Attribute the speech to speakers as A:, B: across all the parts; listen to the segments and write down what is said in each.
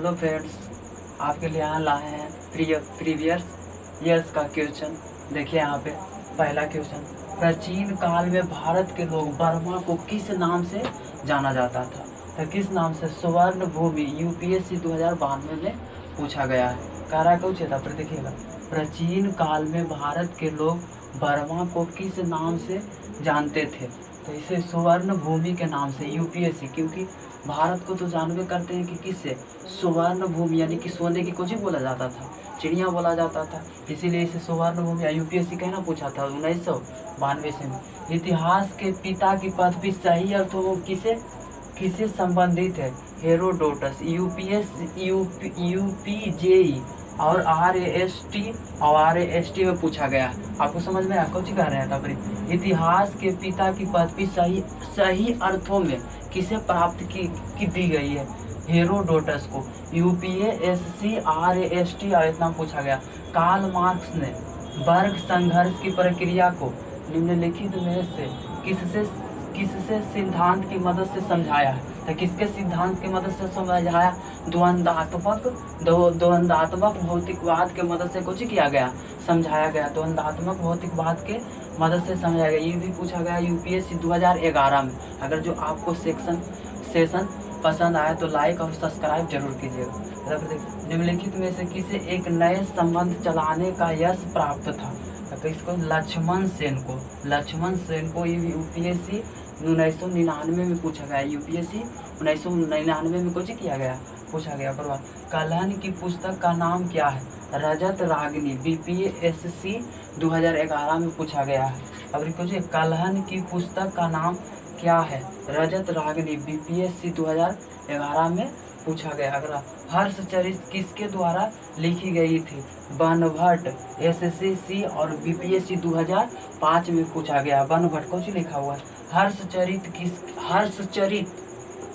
A: Hello friends, आपके लिए यहाँ लाए हैं प्रीवियस ईयर्स का क्वेश्चन। देखिए यहाँ पे पहला क्वेश्चन, प्राचीन काल में भारत के लोग बर्मा को किस नाम से जाना जाता था? तो किस नाम से? स्वर्ण भूमि। यूपीएससी 2092 में पूछा गया है। कारा कुछ था पर देखिएगा, प्राचीन काल में भारत के लोग बर्मा को किस नाम से जानते थे? तो इसे स्वर्ण भूमि के नाम से यूपीएससी, क्योंकि भारत को तो जानवे करते हैं कि किससे? स्वर्ण भूमि, यानी कि सोने की कुछ बोला जाता था, चिड़िया बोला जाता था, इसीलिए इसे स्वर्ण भूमि यूपीएससी कहना पूछा था 1992 से। इतिहास के पिता की पदवी सही अर्थों में किसे संबंधित है? हेरोडोटस। यूपीजेई और आरएएसटी में पूछा गया। आपको समझ में आया कुछ कह रहे हैं? तब इतिहास के पिता की पदवी सही अर्थों में किसे प्राप्त की दी गई है? हेरोडोटस को। यूपीएससी आरएएसटी इतना पूछा गया। कार्ल मार्क्स ने वर्ग संघर्ष की प्रक्रिया को निम्नलिखित में से किससे सिद्धांत की मदद से समझाया है? तो किसके सिद्धांत की मदद से समझाया? द्वंद्वात्मक भौतिकवाद के मदद से कुछ किया गया, समझाया गया। द्वंद्वात्मक भौतिकवाद के मदद से समझाया गया। ये भी पूछा गया यूपीएससी 2011 में। अगर जो आपको सेशन पसंद आया तो लाइक और सब्सक्राइब जरूर कीजिएगा। निम्नलिखित में से किसे एक नए संबंध चलाने का यश प्राप्त था? तो इसको लक्ष्मण सेन को ये यूपीएससी 1999 में पूछा गया। यूपीएससी 1999 में कुछ किया गया, पूछा गया। पर कलहन की पुस्तक का नाम क्या है? रजत रागिनी। बीपीएससी 2011 में पूछा गया है। अब कुछ कलहन की पुस्तक का नाम क्या है? रजत रागिनी। बीपीएससी 2011 में पूछा गया। अगला, हर्षचरित किसके द्वारा लिखी गई थी? बनभट्ट। एसएससी और बीपीएससी 2005 में पूछा गया। बनभट्ट कुछ लिखा हुआ है। हर्षचरित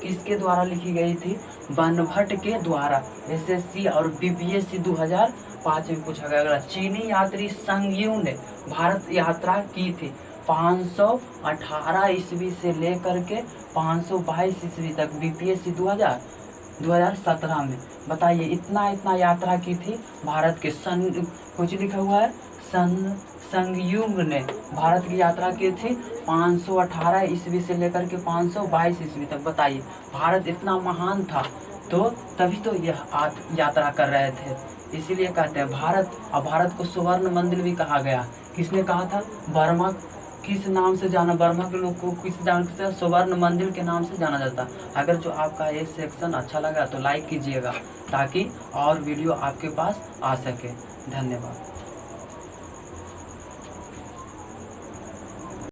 A: किसके द्वारा लिखी गई थी? बनभट्ट के द्वारा। एसएससी और बीपीएससी 2005 में पूछा गया। अगला, चीनी यात्री संगयू ने भारत यात्रा की थी 518 ईस्वी से लेकर के 522 ईस्वी तक। बीपीएससी 2017 में। बताइए, इतना यात्रा की थी भारत के। कुछ लिखा हुआ है, संगयुग ने भारत की यात्रा की थी 518 ईस्वी से लेकर के 522 ईस्वी तक। बताइए, भारत इतना महान था तो तभी तो यह यात्रा कर रहे थे। इसीलिए कहते हैं भारत को स्वर्ण मंदिर भी कहा गया। किसने कहा था? बर्मा किस नाम से जाना? बर्मा के लोग को किस नाम से? स्वर्ण मंदिर के नाम से जाना जाता। अगर जो आपका ये सेक्शन अच्छा लगा तो लाइक कीजिएगा, ताकि और वीडियो आपके पास आ सके। धन्यवाद।